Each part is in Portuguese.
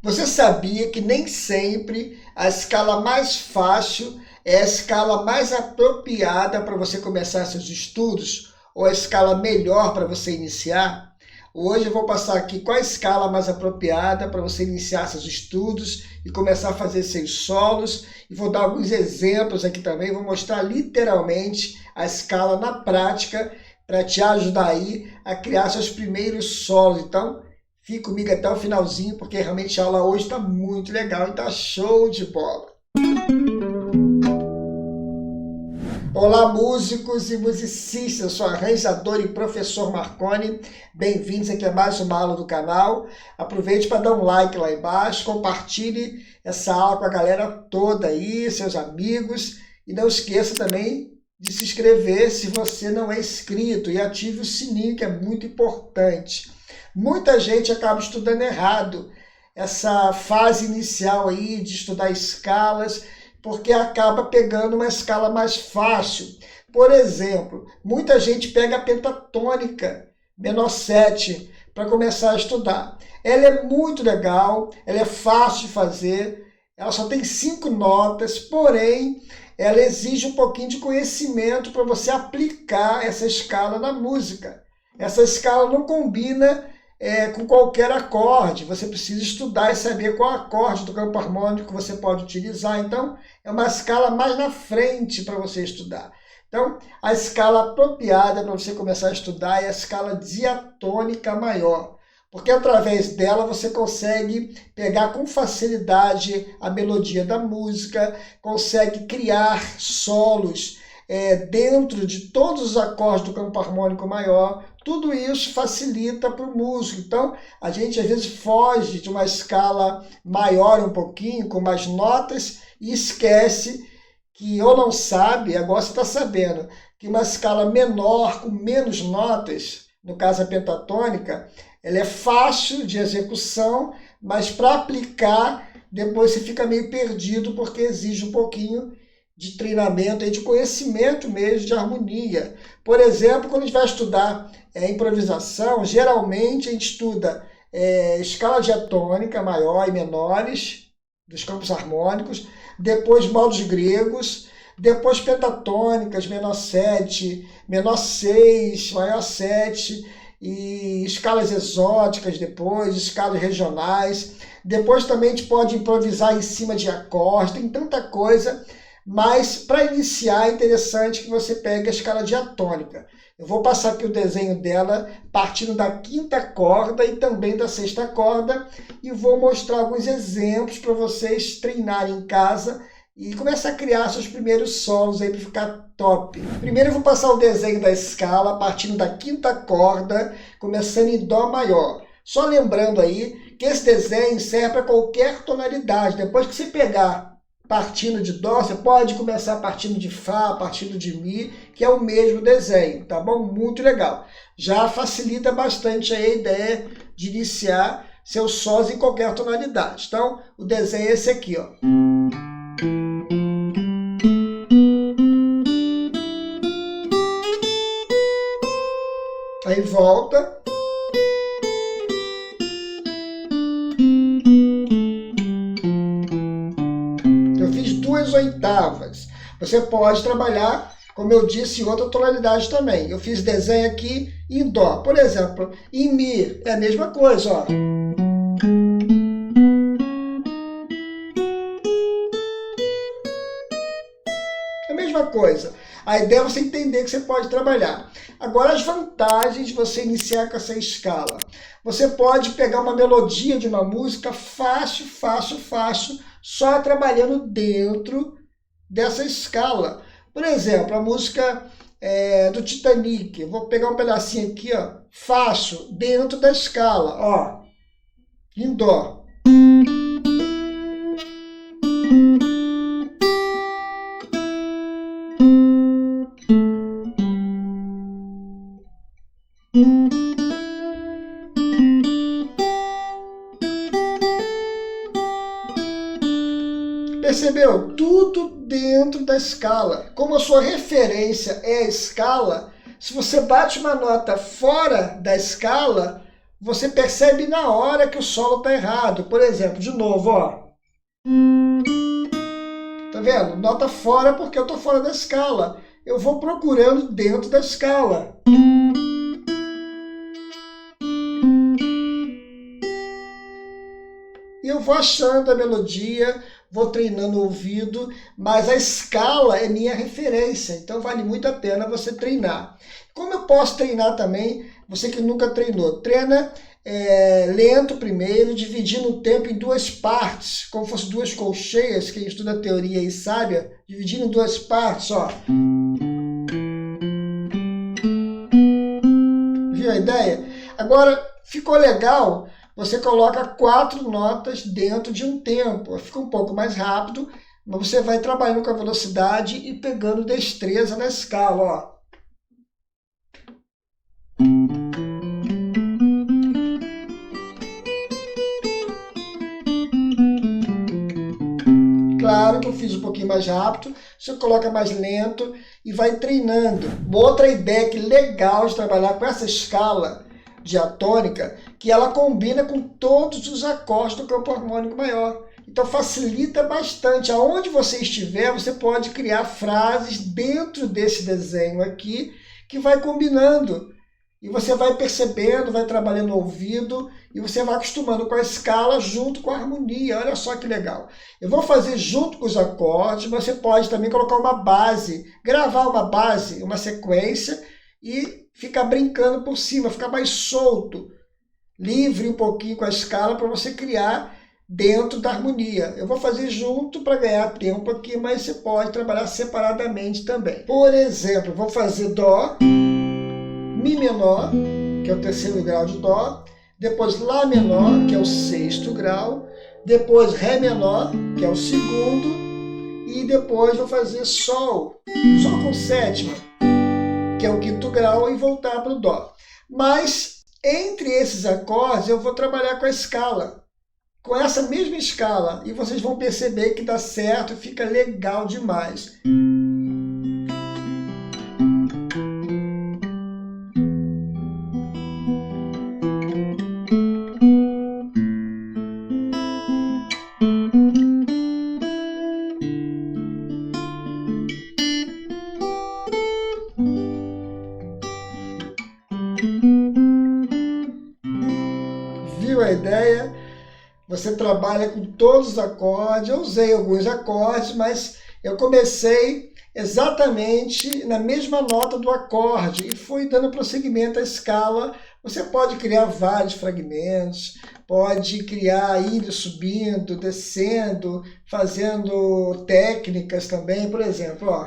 Você sabia que nem sempre a escala mais fácil é a escala mais apropriada para você começar seus estudos ou a escala melhor para você iniciar? Hoje eu vou passar aqui qual a escala mais apropriada para você iniciar seus estudos e começar a fazer seus solos. E vou dar alguns exemplos aqui também, vou mostrar literalmente a escala na prática para te ajudar aí a criar seus primeiros solos. Então, fique comigo até o finalzinho, porque realmente a aula hoje está muito legal e está show de bola. Olá, músicos e musicistas, eu sou arranjador e professor Marconi. Bem-vindos aqui a mais uma aula do canal. Aproveite para dar um like lá embaixo, compartilhe essa aula com a galera toda aí, seus amigos. E não esqueça também de se inscrever se você não é inscrito e ative o sininho, que é muito importante. Muita gente acaba estudando errado essa fase inicial aí de estudar escalas, porque acaba pegando uma escala mais fácil. Por exemplo, muita gente pega a pentatônica menor 7 para começar a estudar. Ela é muito legal, ela é fácil de fazer, ela só tem 5 notas, porém ela exige um pouquinho de conhecimento para você aplicar essa escala na música. Essa escala não combina com qualquer acorde, você precisa estudar e saber qual acorde do campo harmônico que você pode utilizar. Então, é uma escala mais na frente para você estudar. Então, a escala apropriada para você começar a estudar é a escala diatônica maior, porque através dela você consegue pegar com facilidade a melodia da música, consegue criar solos dentro de todos os acordes do campo harmônico maior. Tudo isso facilita para o músico. Então, a gente às vezes foge de uma escala maior um pouquinho, com mais notas, e esquece que, ou não sabe, agora você está sabendo, que uma escala menor, com menos notas, no caso a pentatônica, ela é fácil de execução, mas para aplicar, depois você fica meio perdido, porque exige um pouquinho de treinamento, de conhecimento mesmo, de harmonia. Por exemplo, quando a gente vai estudar improvisação, geralmente a gente estuda escala diatônica, maior e menores, dos campos harmônicos, depois modos gregos, depois pentatônicas, menor 7, menor 6, maior 7, e escalas exóticas depois, escalas regionais. Depois também a gente pode improvisar em cima de acordes, tem tanta coisa. Mas, para iniciar, é interessante que você pegue a escala diatônica. Eu vou passar aqui o desenho dela partindo da 5ª corda e também da 6ª corda e vou mostrar alguns exemplos para vocês treinarem em casa e começar a criar seus primeiros solos aí para ficar top. Primeiro eu vou passar o desenho da escala partindo da 5ª corda, começando em Dó maior. Só lembrando aí que esse desenho serve para qualquer tonalidade. Depois que você pegar partindo de Dó, você pode começar partindo de Fá, partindo de Mi, que é o mesmo desenho, tá bom? Muito legal. Já facilita bastante aí a ideia de iniciar seus sós em qualquer tonalidade. Então, o desenho é esse aqui, ó. Aí volta. Duas oitavas. Você pode trabalhar, como eu disse, em outra tonalidade também. Eu fiz desenho aqui em Dó. Por exemplo, em Mi é a mesma coisa, ó. É a mesma coisa. A ideia é você entender que você pode trabalhar. Agora, as vantagens de você iniciar com essa escala. Você pode pegar uma melodia de uma música fácil, só trabalhando dentro dessa escala. Por exemplo, a música do Titanic. Eu vou pegar um pedacinho aqui, ó, fácil, dentro da escala, ó, em Dó. Percebeu? Tudo dentro da escala. Como a sua referência é a escala, se você bate uma nota fora da escala, você percebe na hora que o solo está errado. Por exemplo, de novo, ó. Tá vendo? Nota fora porque eu estou fora da escala. Eu vou procurando dentro da escala. E eu vou achando a melodia, vou treinando o ouvido, mas a escala é minha referência, então vale muito a pena você treinar. Como eu posso treinar também, você que nunca treinou, treina lento primeiro, dividindo o tempo em duas partes, como fosse duas colcheias, quem estuda teoria aí sabe, dividindo em duas partes, ó. Viu a ideia? Agora, ficou legal? Você coloca 4 notas dentro de um tempo. Fica um pouco mais rápido, mas você vai trabalhando com a velocidade e pegando destreza na escala, ó. Claro que eu fiz um pouquinho mais rápido, você coloca mais lento e vai treinando. Uma outra ideia que legal de trabalhar com essa escala diatônica, que ela combina com todos os acordes do campo harmônico maior. Então facilita bastante. Aonde você estiver, você pode criar frases dentro desse desenho aqui, que vai combinando. E você vai percebendo, vai trabalhando o ouvido, e você vai acostumando com a escala junto com a harmonia. Olha só que legal. Eu vou fazer junto com os acordes, mas você pode também colocar uma base, gravar uma base, uma sequência, e ficar brincando por cima, ficar mais solto, livre um pouquinho com a escala para você criar dentro da harmonia. Eu vou fazer junto para ganhar tempo aqui, mas você pode trabalhar separadamente também. Por exemplo, vou fazer Dó, Mi menor, que é o 3º grau de Dó, depois Lá menor, que é o 6º grau, depois Ré menor, que é o 2º, e depois vou fazer Sol com 7ª, que é o 5º grau, e voltar para o Dó. Mas, entre esses acordes, eu vou trabalhar com a escala, com essa mesma escala, e vocês vão perceber que dá certo, fica legal demais. Viu a ideia? Você trabalha com todos os acordes. Eu usei alguns acordes, mas eu comecei exatamente na mesma nota do acorde e fui dando prosseguimento à escala. Você pode criar vários fragmentos, pode criar indo, subindo, descendo, fazendo técnicas também. Por exemplo, ó.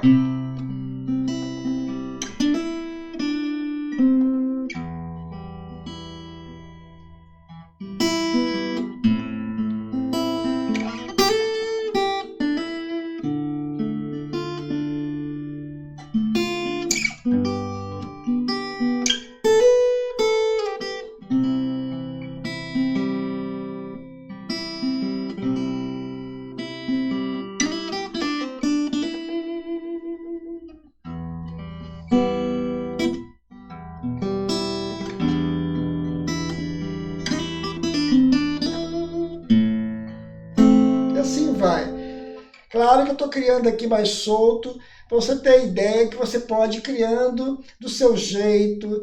Assim vai. Claro que eu estou criando aqui mais solto, para você ter a ideia que você pode ir criando do seu jeito,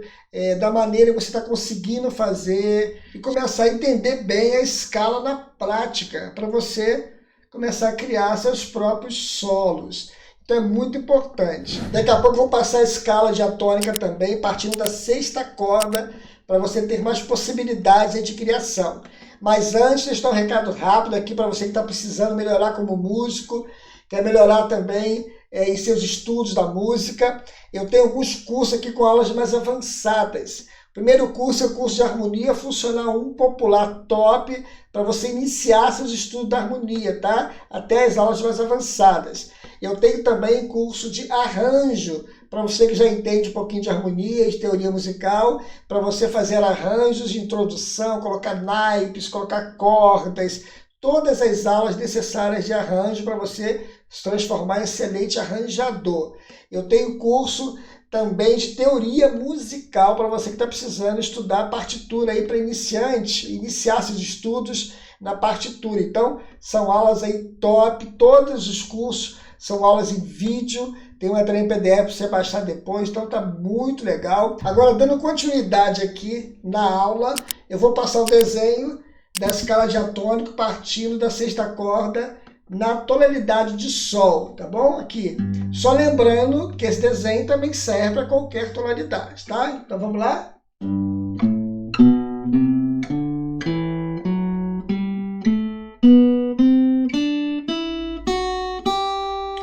da maneira que você está conseguindo fazer, e começar a entender bem a escala na prática, para você começar a criar seus próprios solos. Então é muito importante. Daqui a pouco eu vou passar a escala diatônica também, partindo da 6ª corda, para você ter mais possibilidades de criação. Mas antes, deixa eu dar um recado rápido aqui para você que está precisando melhorar como músico, quer melhorar também em seus estudos da música. Eu tenho alguns cursos aqui com aulas mais avançadas. O primeiro curso é o curso de harmonia funcional 1 popular top, para você iniciar seus estudos da harmonia, tá? Até as aulas mais avançadas. Eu tenho também curso de arranjo, para você que já entende um pouquinho de harmonia, de teoria musical, para você fazer arranjos de introdução, colocar naipes, colocar cordas, todas as aulas necessárias de arranjo para você se transformar em excelente arranjador. Eu tenho curso também de teoria musical para você que está precisando estudar partitura aí para iniciante, iniciar seus estudos na partitura. Então, são aulas aí top, todos os cursos são aulas em vídeo, tem uma também PDF para você baixar depois, então tá muito legal. Agora, dando continuidade aqui na aula, eu vou passar o desenho da escala diatônica partindo da sexta corda na tonalidade de Sol, tá bom? Aqui. Só lembrando que esse desenho também serve para qualquer tonalidade, tá? Então vamos lá?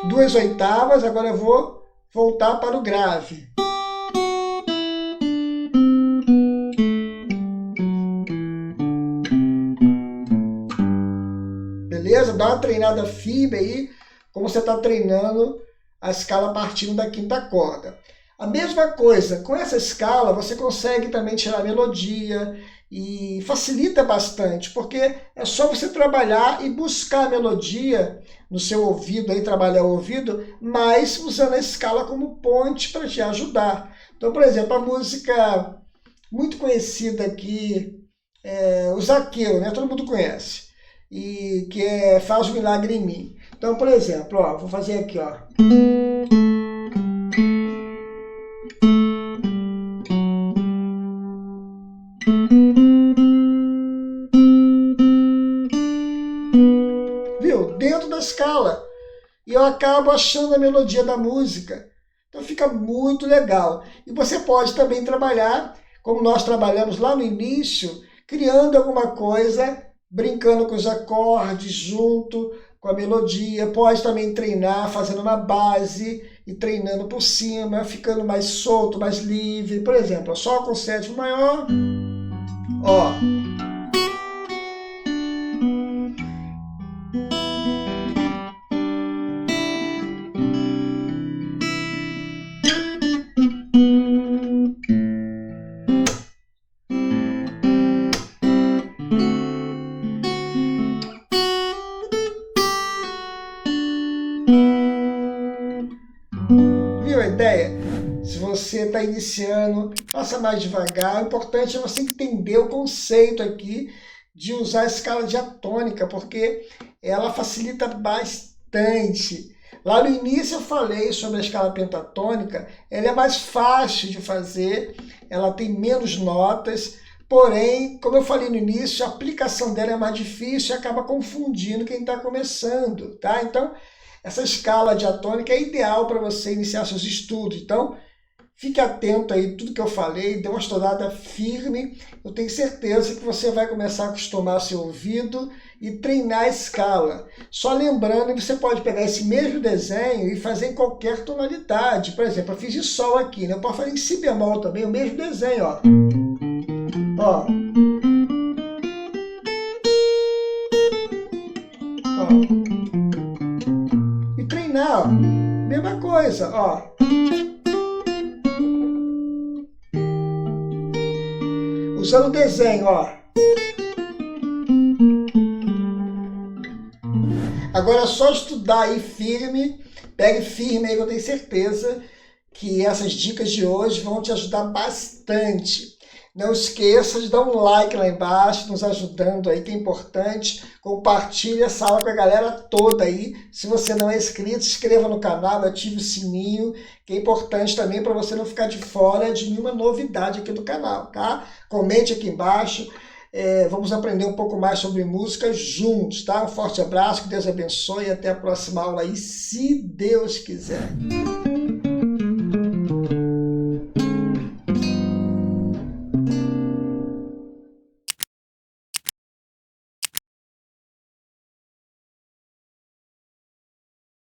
Duas oitavas, agora eu vou voltar para o grave. Beleza? Dá uma treinada firme aí, como você está treinando a escala partindo da quinta corda. A mesma coisa, com essa escala você consegue também tirar a melodia e facilita bastante, porque é só você trabalhar e buscar a melodia no seu ouvido, aí trabalhar o ouvido, mas usando a escala como ponte para te ajudar. Então, por exemplo, a música muito conhecida aqui, o Zaqueu, né? Todo mundo conhece, e que é Faz um Milagre em Mim. Então, por exemplo, ó, vou fazer aqui, ó. Viu? Dentro da escala. E eu acabo achando a melodia da música. Então fica muito legal. E você pode também trabalhar, como nós trabalhamos lá no início, criando alguma coisa, brincando com os acordes junto com a melodia. Pode também treinar fazendo na base e treinando por cima, ficando mais solto, mais livre. Por exemplo, Sol com sétima maior, ó. Viu a ideia? Se você está iniciando, faça mais devagar. O importante é você entender o conceito aqui de usar a escala diatônica, porque ela facilita bastante. Lá no início eu falei sobre a escala pentatônica, ela é mais fácil de fazer, ela tem menos notas, porém, como eu falei no início, a aplicação dela é mais difícil e acaba confundindo quem está começando, tá? Então, essa escala diatônica é ideal para você iniciar seus estudos. Então, fique atento aí tudo que eu falei, dê uma estudada firme. Eu tenho certeza que você vai começar a acostumar seu ouvido e treinar a escala. Só lembrando que você pode pegar esse mesmo desenho e fazer em qualquer tonalidade. Por exemplo, eu fiz de Sol aqui, né? Eu posso fazer em Si bemol também, o mesmo desenho, ó. Ó. Ó. Ó, mesma coisa, ó. Usando o desenho, ó. Agora é só estudar aí firme, pegue firme aí que eu tenho certeza que essas dicas de hoje vão te ajudar bastante. Não esqueça de dar um like lá embaixo, nos ajudando aí, que é importante. Compartilhe essa aula com a galera toda aí. Se você não é inscrito, se inscreva no canal, ative o sininho, que é importante também para você não ficar de fora de nenhuma novidade aqui do canal, tá? Comente aqui embaixo. Vamos aprender um pouco mais sobre música juntos, tá? Um forte abraço, que Deus abençoe e até a próxima aula aí, se Deus quiser.